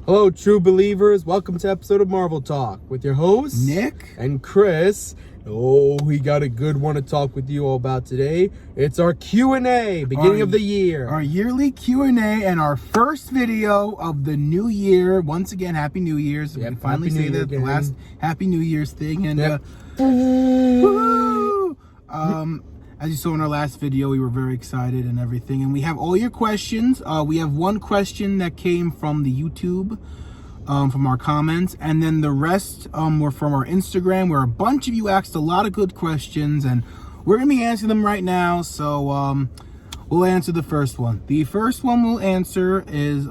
Hello, true believers. Welcome to episode of Marvel Talk with your hosts, Nick and Chris. Oh, we got a good one to talk with you all about today. It's our Q&A, beginning of the year. Our yearly Q&A and our first video of the new year. Once again, Happy New Year's. We can finally say that the last Happy New Year's thing. And woo! As you saw in our last video, we were very excited and everything. And we have all your questions. We have one question that came from the YouTube, from our comments. And then the rest were from our Instagram, where a bunch of you asked a lot of good questions. And we're going to be answering them right now. So we'll answer the first one. The first one we'll answer is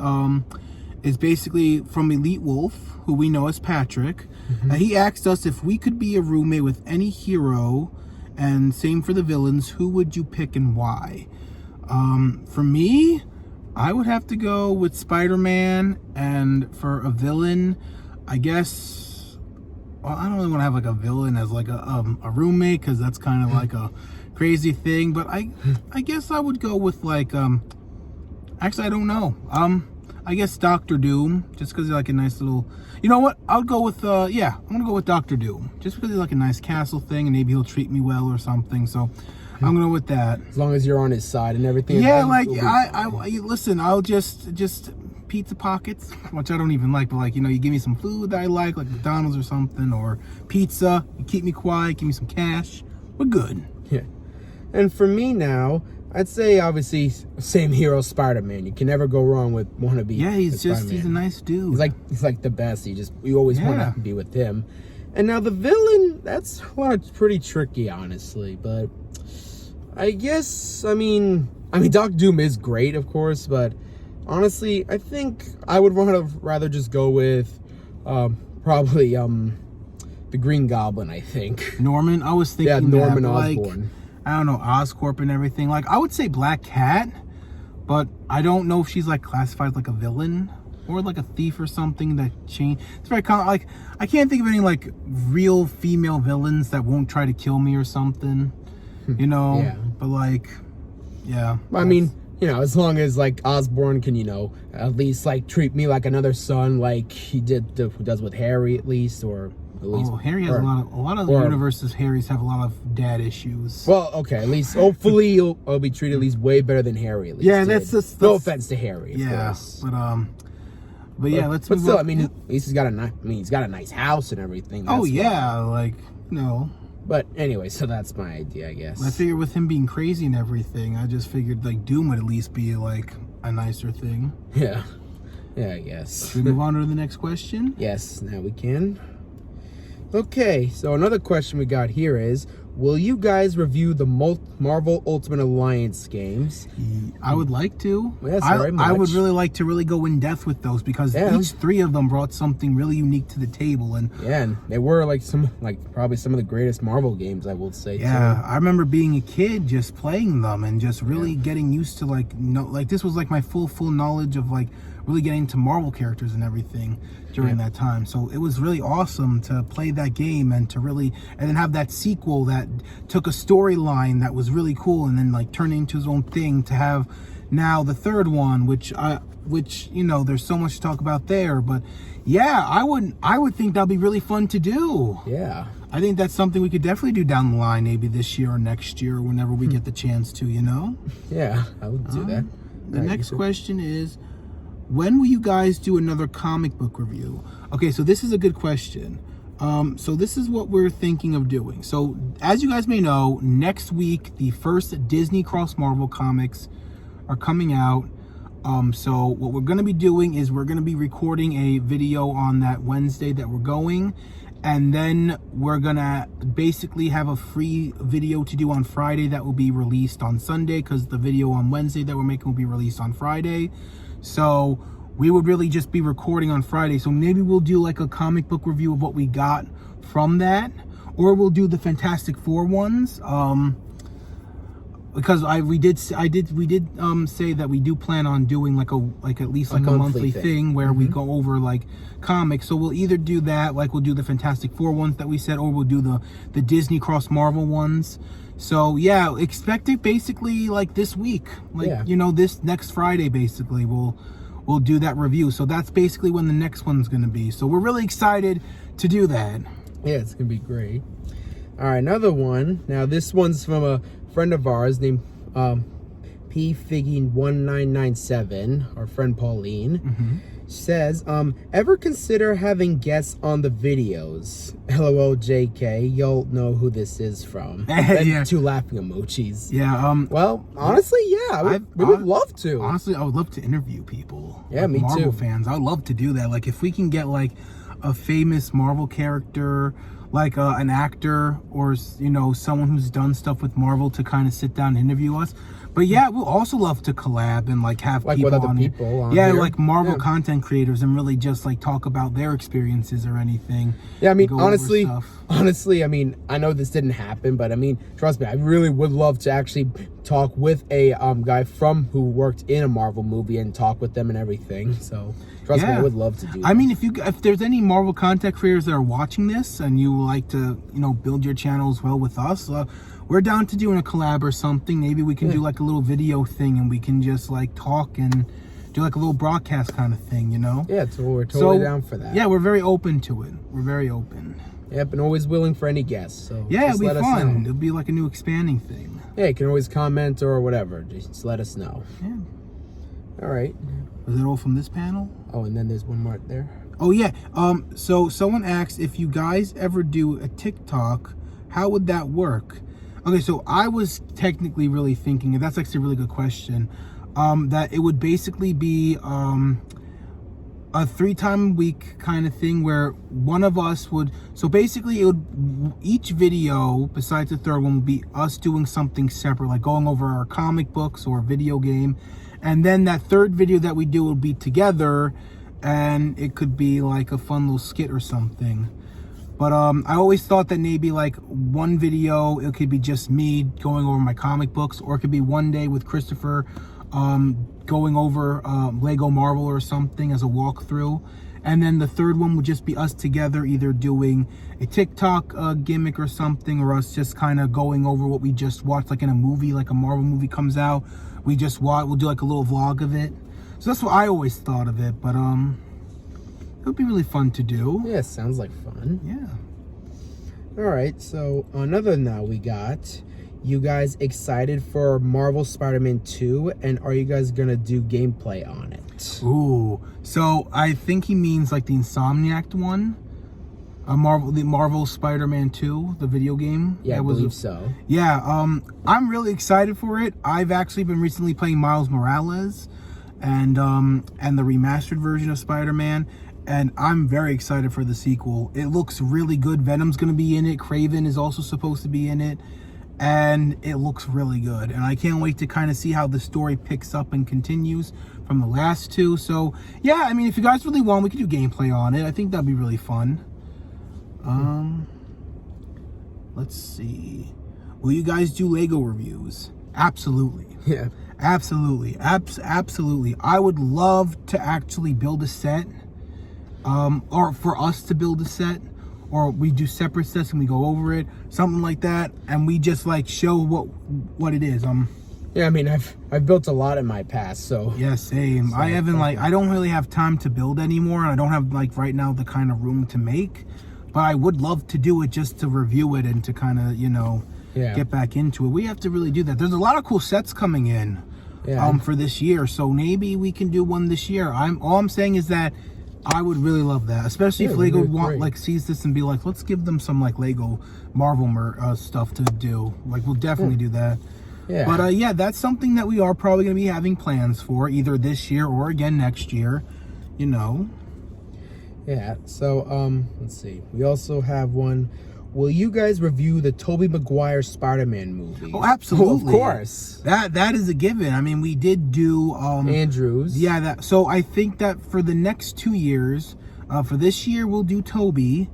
basically from Elite Wolf, who we know as Patrick. He asked us if we could be a roommate with any hero, and same for the villains, who would you pick and why? For me, I would have to go with Spider-Man, and for a villain, I guess, well, I don't really want to have like a villain as like a roommate, because that's kind of like a crazy thing, but I guess I would go with like, actually, I don't know. I guess Doctor Doom, just because he's like a nice little, you know what? I'll go with, yeah, I'm going to go with Doctor Doom, just because he's like a nice castle thing, and maybe he'll treat me well or something, so I'm going to go with that. As long as you're on his side and everything. Yeah, like, listen, I'll just pizza pockets, which I don't even like, but like, you know, you give me some food that I like McDonald's or something, or pizza, you keep me quiet, give me some cash, we're good. Yeah. And for me now, I'd say obviously same hero, Spider-Man. You can never go wrong with wannabe. Yeah, he's a nice dude. He's like the best. You always want to be with him. And now the villain, that's pretty tricky, honestly. But I guess I mean Doctor Doom is great, of course, but honestly, I think I would rather just go with probably the Green Goblin. I think Norman. I was thinking Norman that, Osborn. Like, I don't know, Oscorp and everything. Like, I would say Black Cat, but I don't know if she's like classified like a villain or like a thief or something that changed. It's very common. Like, I can't think of any like real female villains that won't try to kill me or something, you know? Yeah. But like, yeah. I mean, you know, as long as like Osborn can, you know, at least like treat me like another son, like he does with Harry at least, or at least. Oh, Harry has a lot of universes. Harry's have a lot of dad issues. Well, okay, at least hopefully I'll be treated at least way better than Harry. At least yeah, that's no offense to Harry. Of yeah, course. but yeah, let's. But move still, on. I mean, at least he's got a nice house and everything. Oh yeah, like no. But anyway, so that's my idea, I guess. I figured with him being crazy and everything, I just figured like Doom would at least be like a nicer thing. Yeah, I guess. Should we move on to the next question? Yes, now we can. Okay, so another question we got here is, will you guys review the Marvel Ultimate Alliance games? I would like to. Yes, very much. I would really like to really go in depth with those, because each three of them brought something really unique to the table. And yeah, and they were probably some of the greatest Marvel games, I will say. Yeah, too. I remember being a kid just playing them and just really getting used to this was like my full knowledge of like really getting into Marvel characters and everything during that time. So it was really awesome to play that game and then have that sequel that took a storyline that was really cool and then like turned into his own thing, to have now the third one, which you know, there's so much to talk about there. But yeah, I would think that'd be really fun to do. Yeah. I think that's something we could definitely do down the line, maybe this year or next year, or whenever we get the chance to, you know? Yeah, I would do that. The next question is, when will you guys do another comic book review? Okay, so this is a good question. So this is what we're thinking of doing. So as you guys may know, next week, the first Disney Cross Marvel comics are coming out. So what we're going to be doing is we're going to be recording a video on that Wednesday that we're going. And then we're going to basically have a free video to do on Friday that will be released on Sunday, because the video on Wednesday that we're making will be released on Friday. So we would really just be recording on Friday. So maybe we'll do like a comic book review of what we got from that, or we'll do the Fantastic Four ones. Because we did say that we do plan on doing like at least like a monthly thing where we go over like comics. So we'll either do that, like we'll do the Fantastic Four ones that we said, or we'll do the Disney Cross Marvel ones. So yeah, expect it basically like this week, like you know, this next Friday basically we'll we'll do that review. So that's basically when the next one's going to be. So we're really excited to do that. Yeah, it's gonna be great. All right, another one. Now this one's from a friend of ours named PFigging1997, our friend Pauline. Says, ever consider having guests on the videos? LOL JK. You'll know who this is from. Yeah. 2 laughing emojis. Yeah. Well, honestly, yeah, we would love to. Honestly, I would love to interview people. Yeah, like me Marvel too. fans. I would love to do that. Like if we can get like a famous Marvel character, like an actor, or you know, someone who's done stuff with Marvel to kind of sit down and interview us. But yeah, we'll also love to collab and like have Like people with other on it. people on Yeah, here. like Marvel Yeah. content creators, and really just like talk about their experiences or anything. Yeah, I mean, Go over honestly, stuff. I mean, I know this didn't happen, but I mean, trust me, I really would love to actually talk with a guy who worked in a Marvel movie and talk with them and everything. So trust me, I would love to do that. I mean, if there's any Marvel content creators that are watching this and you like to, you know, build your channel as well with us, we're down to doing a collab or something. Maybe we can do like a little video thing and we can just like talk and do like a little broadcast kind of thing, you know? Yeah, so we're totally down for that. Yeah, we're very open to it. We're very open. Yep, and always willing for any guests. So Yeah, just it'll let be us fun. know. It'll be like a new expanding thing. Yeah, you can always comment or whatever. Just let us know. Yeah. All right. Was that all from this panel? Oh, and then there's one more there. Oh yeah. So someone asked if you guys ever do a TikTok, how would that work? Okay, so I was technically really thinking, and that's actually a really good question, that it would basically be a 3-time a week kind of thing where one of us would, so basically it would, each video besides the third one would be us doing something separate, like going over our comic books or video game, and then that third video that we do would be together, and it could be like a fun little skit or something. But I always thought that maybe like one video, it could be just me going over my comic books, or it could be one day with Christopher going over Lego Marvel or something as a walkthrough. And then the third one would just be us together, either doing a TikTok gimmick or something, or us just kind of going over what we just watched, like in a movie, like a Marvel movie comes out. We just we'll do like a little vlog of it. So that's what I always thought of it, but it would be really fun to do. Yeah, sounds like fun. Yeah. All right, so another now we got, you guys excited for Marvel Spider-Man 2, and are you guys gonna do gameplay on it? Ooh, so I think he means like the Insomniac one, the Marvel Spider-Man 2, the video game. Yeah, I believe so. Yeah, I'm really excited for it. I've actually been recently playing Miles Morales, and the remastered version of Spider-Man. And I'm very excited for the sequel. It looks really good. Venom's going to be in it. Kraven is also supposed to be in it. And it looks really good. And I can't wait to kind of see how the story picks up and continues from the last two. So, yeah, I mean, if you guys really want, we could do gameplay on it. I think that'd be really fun. Let's see. Will you guys do Lego reviews? Absolutely. Yeah. Absolutely. Absolutely. I would love to actually build a set. Or for us to build a set, or we do separate sets and we go over it, something like that, and we just like show what it is. Yeah, I mean, I've built a lot in my past, so Yeah, same. So, I haven't I don't really have time to build anymore, and I don't have like right now the kind of room to make, but I would love to do it just to review it and to kind of, you know, yeah. get back into it. We have to really do that. There's a lot of cool sets coming in for this year, so maybe we can do one this year. All I'm saying is that I would really love that, especially if Lego sees this and be like, let's give them some like Lego Marvel stuff to do. Like, we'll definitely do that. Yeah. But yeah, that's something that we are probably going to be having plans for either this year or again next year, you know. Yeah. So let's see. We also have one. Will you guys review the Tobey Maguire Spider-Man movie? Oh, absolutely. Of course. That is a given. I mean, we did do Andrews. Yeah, so I think that for the next 2 years, for this year we'll do Tobey,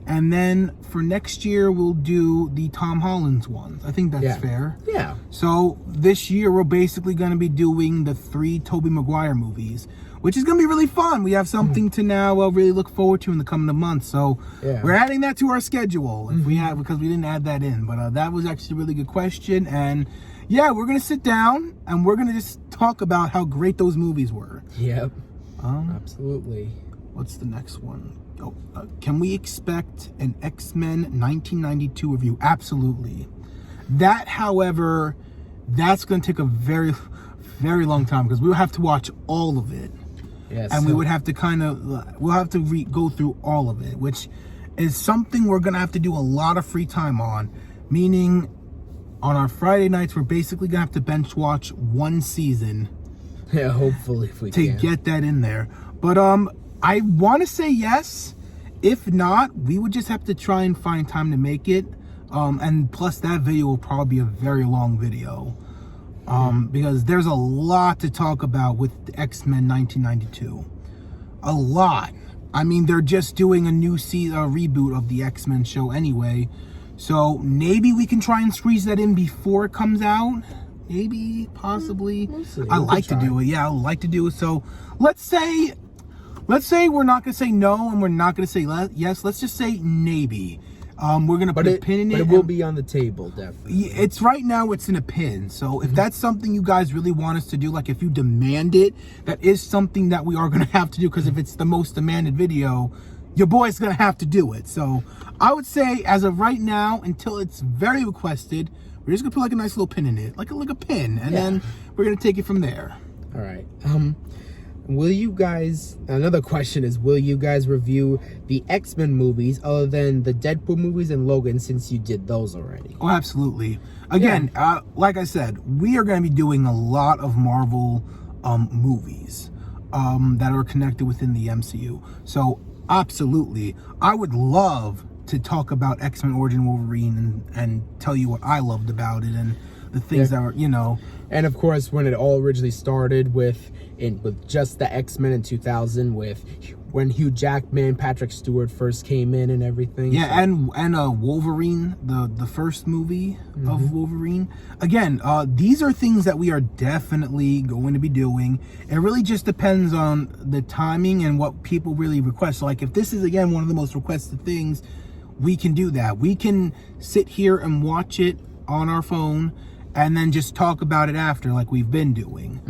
and then for next year we'll do the Tom Holland's ones. I think that's fair. Yeah. So this year we're basically going to be doing the 3 Tobey Maguire movies, which is going to be really fun. We have something to now really look forward to in the coming months. So we're adding that to our schedule if we have, because we didn't add that in. But that was actually a really good question. And yeah, we're going to sit down and we're going to just talk about how great those movies were. Yep. Absolutely. What's the next one? Oh, can we expect an X-Men 1992 review? Absolutely. That, however, that's going to take a very, very long time because we'll have to watch all of it. Yes. And we would have to we'll have to go through all of it, which is something we're going to have to do a lot of free time on. Meaning, on our Friday nights, we're basically going to have to bench watch one season. Yeah, hopefully if we can. To get that in there. But, I want to say yes. If not, we would just have to try and find time to make it. And plus that video will probably be a very long video. Because there's a lot to talk about with X-Men 1992. A lot. I mean, they're just doing a new reboot of the X-Men show anyway. So maybe we can try and squeeze that in before it comes out. Maybe, possibly. We'll see. I like to do it. Yeah, I like to do it. So let's say we're not going to say no and we're not going to say yes. Let's just say maybe. We're going to put a pin in it. But it will be on the table, definitely. It's right now, it's in a pin. So if that's something you guys really want us to do, like if you demand it, that is something that we are going to have to do. Because if it's the most demanded video, your boy's going to have to do it. So I would say as of right now, until it's very requested, we're just going to put like a nice little pin in it. Like a pin. And then we're going to take it from there. All right. Will you guys, another question is, will you guys review the X-Men movies other than the Deadpool movies and Logan, since you did those already? Oh, absolutely. Again, like I said, we are going to be doing a lot of Marvel movies that are connected within the MCU. So, absolutely. I would love to talk about X-Men Origin Wolverine and tell you what I loved about it and the things that were, you know. And of course, when it all originally started with just the X-Men in 2000, when Hugh Jackman, Patrick Stewart first came in and everything. Yeah, so. and Wolverine, the first movie of Wolverine. Again, these are things that we are definitely going to be doing. It really just depends on the timing and what people really request. So like if this is, again, one of the most requested things, we can do that. We can sit here and watch it on our phone and then just talk about it after, like we've been doing.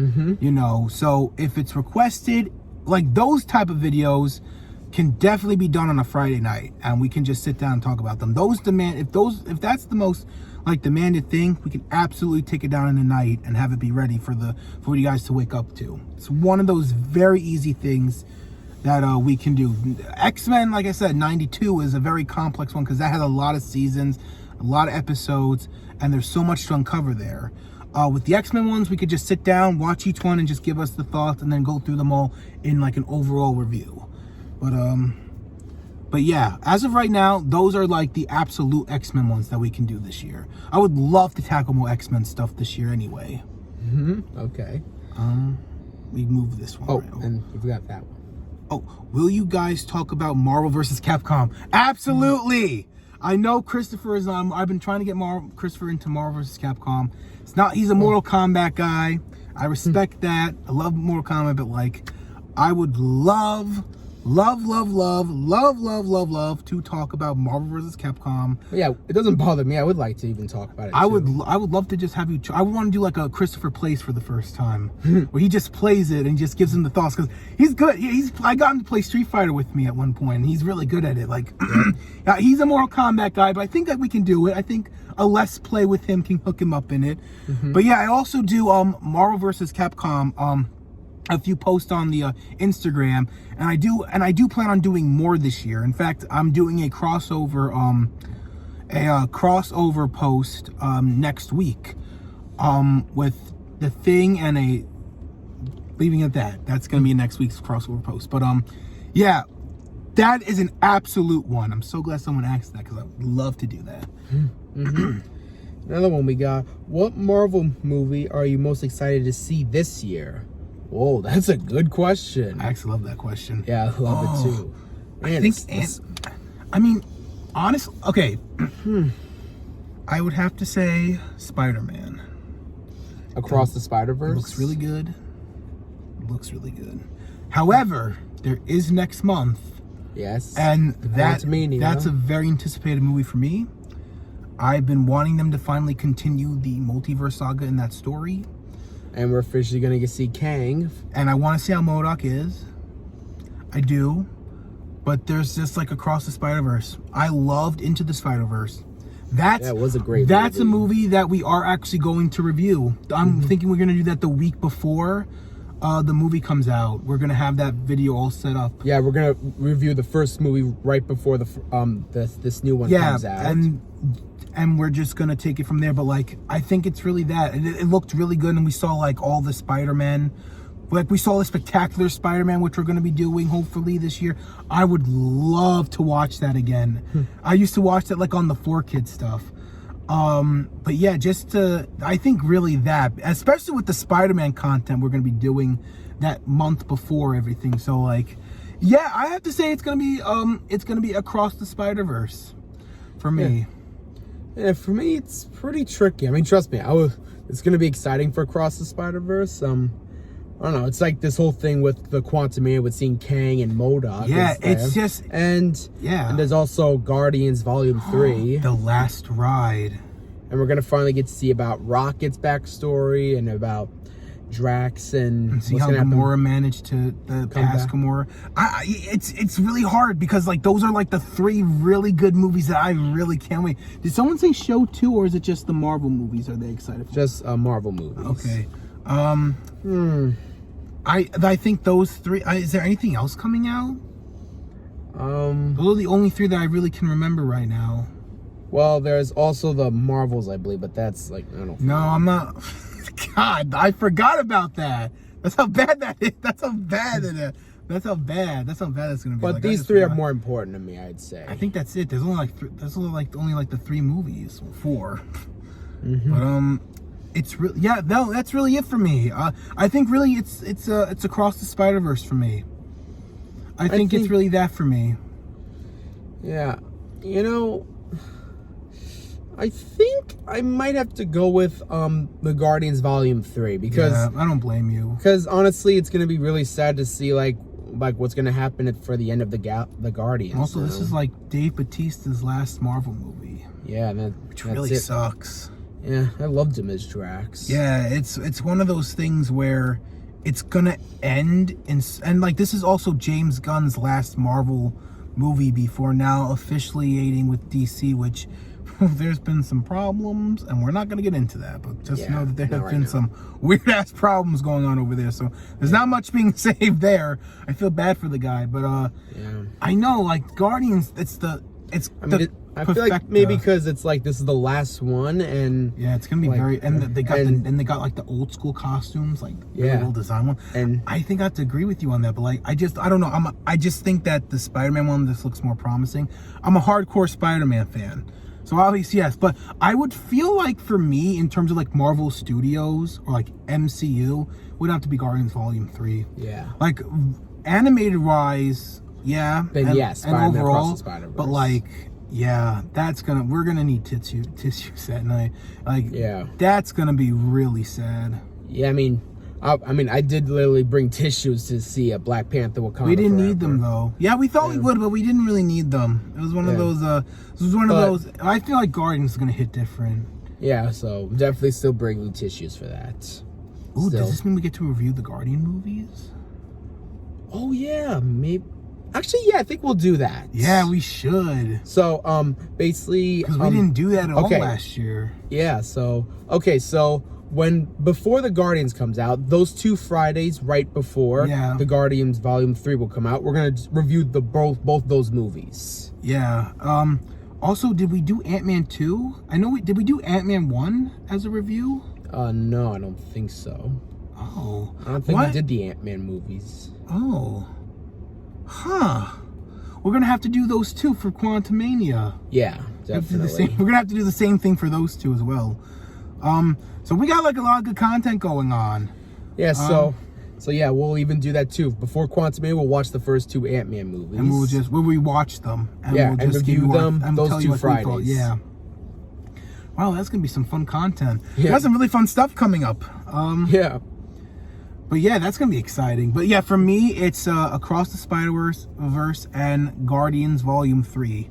You know, so if it's requested, like those type of videos can definitely be done on a Friday night, and we can just sit down and talk about them. If that's the most like demanded thing, we can absolutely take it down in the night and have it be ready for you guys to wake up to. It's one of those very easy things that we can do. X-Men, like I said, 92 is a very complex one because that has a lot of seasons, a lot of episodes, and there's so much to uncover there. With the X-Men ones, we could just sit down, watch each one, and just give us the thoughts, and then go through them all in like an overall review. But yeah, as of right now, those are like the absolute X-Men ones that we can do this year. I would love to tackle more X-Men stuff this year anyway. Okay. We moved this one. Oh, right? and we forgot that one. Oh, will you guys talk about Marvel vs. Capcom? Absolutely. I know Christopher is on. I've been trying to get Christopher into Marvel vs. Capcom. He's a Mortal Kombat guy. I respect that. I love Mortal Kombat, but like, I would love to talk about Marvel vs. Capcom. Yeah, it doesn't bother me. I would like to even talk about it. I would love to just have you. I want to do like a Christopher plays for the first time, where he just plays it and just gives him the thoughts, because he's good. I got him to play Street Fighter with me at one point, and he's really good at it. Like, he's a Mortal Kombat guy, but I think that we can do it. I think a Let's Play with him can hook him up in it. But yeah, I also do Marvel vs. Capcom. A few posts on the Instagram, and I do plan on doing more this year. In fact, I'm doing a crossover post next week with The Thing and leaving it at that. That's gonna be next week's crossover post. But yeah, that is an absolute one. I'm so glad someone asked that, because I would love to do that. Another one we got. What Marvel movie are you most excited to see this year? Whoa, that's a good question. I actually love that question. Yeah, I love it too. Man, I mean, honestly, okay. I would have to say Spider-Man. Across the Spider-Verse? Looks really good. However, there is next month. Yes. And that's a very anticipated movie for me. I've been wanting them to finally continue the multiverse saga in that story. And we're officially going to see Kang. And I want to see how MODOK is. I do. But there's just like Across the Spider-Verse. I loved Into the Spider-Verse. That was a great That's movie. a movie that we are actually going to review. I'm thinking we're going to do that the week before the movie comes out. We're going to have that video all set up. Yeah, we're gonna review the first movie right before this new one comes out. And we're just gonna take it from there. But like, I think it's really that. It looked really good, and we saw like all the Spider-Man. Like we saw the Spectacular Spider-Man, which we're gonna be doing hopefully this year. I would love to watch that again. I used to watch that like on the 4Kids stuff. But yeah, I think really that, especially with the Spider-Man content we're gonna be doing that month before everything. So like, yeah, I have to say it's gonna be Across the Spider-Verse for me. Yeah, for me it's pretty tricky. I mean, trust me, it's gonna be exciting for Across the Spider-Verse. I don't know. It's like this whole thing with the Quantumania with seeing Kang and MODOK. Yeah, it's just and there's also Guardians Volume 3, The Last Ride, and we're gonna finally get to see about Rocket's backstory and about Drax and see how Gamora managed to pass Gamora. It's really hard because like those are like the 3 really good movies that I really can't wait. Did someone say show 2 or is it just the Marvel movies? Are they excited for? Just Marvel movies. Okay. I think those 3. Is there anything else coming out? Those are the only 3 that I really can remember right now. Well, there's also the Marvels, I believe, but that's like I don't. No, I'm not. God, I forgot about that. That's how bad that is. That's how bad it is. That's how bad it's gonna be. But like, these 3 are more important to me, I'd say. I think that's it. There's only like the 3 movies, 4. But it's really that's really it for me. I think really it's Across the Spider-Verse for me. I think it's really that for me. Yeah, you know, I think I might have to go with the Guardians Volume 3 because I don't blame you. Because honestly, it's gonna be really sad to see like what's gonna happen for the end of the Guardians. Also, this is like Dave Bautista's last Marvel movie. Yeah, which really sucks. Yeah, I loved him as Drax. Yeah, it's one of those things where it's gonna end and like this is also James Gunn's last Marvel movie before now affiliating with DC, which there's been some problems and we're not gonna get into that, but just know that there have been some weird ass problems going on over there. So there's not much being saved there. I feel bad for the guy, but I know like Guardians, I feel like maybe because it's like this is the last one, and yeah, it's gonna be like, they got like the old school costumes, like the old design one. And I think I have to agree with you on that, but like I don't know. I just think that the Spider-Man one just looks more promising. I'm a hardcore Spider-Man fan, so obviously yes. But I would feel like for me, in terms of like Marvel Studios or like MCU, would have to be Guardians Volume 3. Yeah, like animated wise, yeah. Then yes, and overall, Across the Spider-Verse. but like. Yeah, we're gonna need tissues that night. Like, that's gonna be really sad. Yeah, I mean, I did literally bring tissues to see a Black Panther Wakanda. We didn't need them though. Yeah, we thought we would, but we didn't really need them. It was one of those. I feel like Guardians is gonna hit different. Yeah, so definitely still bringing tissues for that. Ooh, does this mean we get to review the Guardian movies? Oh yeah, maybe. Actually, yeah, I think we'll do that. Yeah, we should. So, basically, because we didn't do that at all last year. Yeah. So, before the Guardians comes out, those 2 Fridays right before the Guardians Volume 3 will come out, we're gonna review both those movies. Yeah. Also, did we do Ant-Man 2? Did we do Ant-Man 1 as a review? No, I don't think so. Oh. I don't think we did the Ant-Man movies. Oh. Huh. We're gonna have to do those 2 for Quantumania. Yeah, definitely. We're gonna have to do the same thing for those 2 as well. So we got like a lot of good content going on. Yeah, so yeah, we'll even do that too. Before Quantumania, we'll watch the first 2 Ant-Man movies. And we'll rewatch them. And we'll just review them those 2 Fridays. Yeah. Wow, that's gonna be some fun content. Yeah. We got some really fun stuff coming up. Yeah. But yeah, that's gonna be exciting. But yeah, for me, it's Across the Spider-Verse and Guardians Volume 3.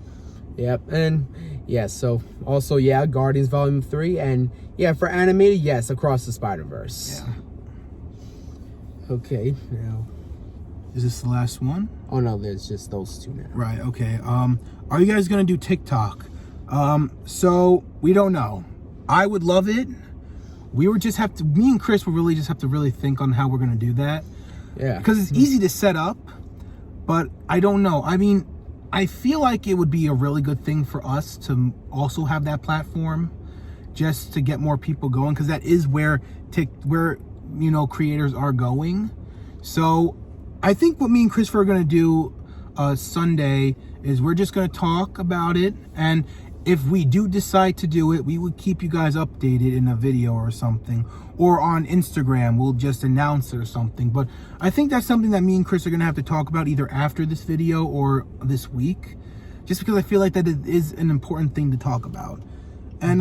Yep, and yeah, so also Guardians Volume 3, and for animated, yes, Across the Spider-Verse. Yeah. Okay, now Is this the last one? Oh no, there's just those two now. Right, okay. Are you guys gonna do TikTok? So we don't know. I would love it. Me and Chris will really just have to really think on how we're gonna do that. Yeah. Because it's easy to set up, but I don't know. I mean, I feel like it would be a really good thing for us to also have that platform, just to get more people going, because that is where creators are going. So I think what me and Christopher are going to do Sunday is we're just going to talk about it, and if we do decide to do it, we would keep you guys updated in a video or something, or on Instagram we'll just announce it or something. But I think that's something that me and Chris are going to have to talk about either after this video or this week, just because I feel like that it is an important thing to talk about. And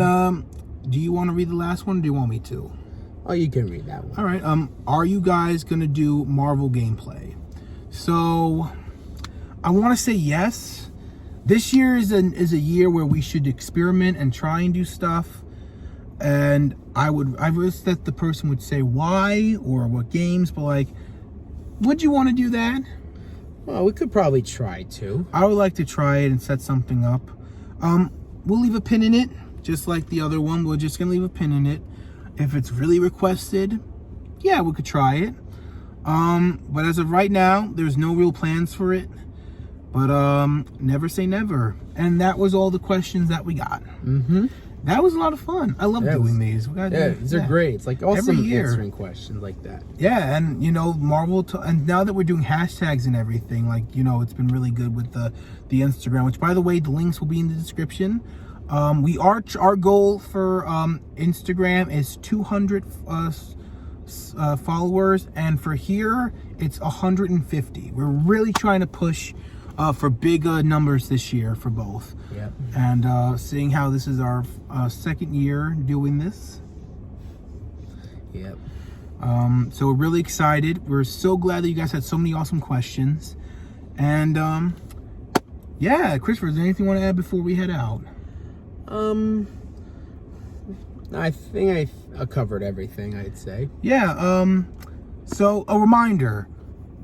do you want to read the last one, or do you want me to? Oh, you can read that one. All right. Are you guys gonna do Marvel gameplay? So I want to say yes. This year is a year where we should experiment and try and do stuff. And I wish that the person would say why or what games, but like, would you want to do that? Well, we could probably try to. I would like to try it and set something up. We'll leave a pin in it, just like the other one. We're just gonna leave a pin in it. If it's really requested, yeah, we could try it. But as of right now, there's no real plans for it. But never say never. And that was all the questions that we got. Mm-hmm. That was a lot of fun. I love doing these. These are great. It's like awesome answering questions like that. Yeah, and Marvel. And now that we're doing hashtags and everything, like it's been really good with the Instagram. Which, by the way, the links will be in the description. Our goal for Instagram is 200 followers, and for here it's 150. We're really trying to push for big numbers this year for both. Yep. And seeing how this is our second year doing this. Yep. So we're really excited. We're so glad that you guys had so many awesome questions. And yeah, Christopher, is there anything you want to add before we head out? I think I covered everything, I'd say. Yeah, so a reminder,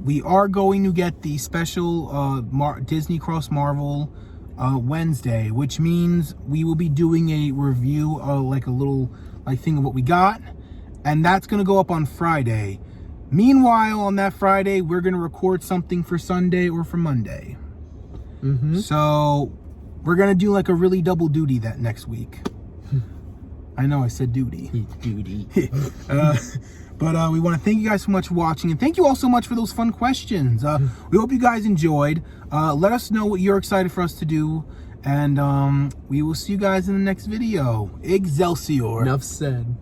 we are going to get the special Disney Cross Marvel Wednesday, which means we will be doing a review, like a little thing of what we got, and that's going to go up on Friday. Meanwhile, on that Friday, we're going to record something for Sunday or for Monday. Mm-hmm. So we're going to do like a really double duty that next week. I know I said duty. Duty. But we want to thank you guys so much for watching, and thank you all so much for those fun questions. We hope you guys enjoyed. Let us know what you're excited for us to do, and we will see you guys in the next video. Excelsior. Enough said.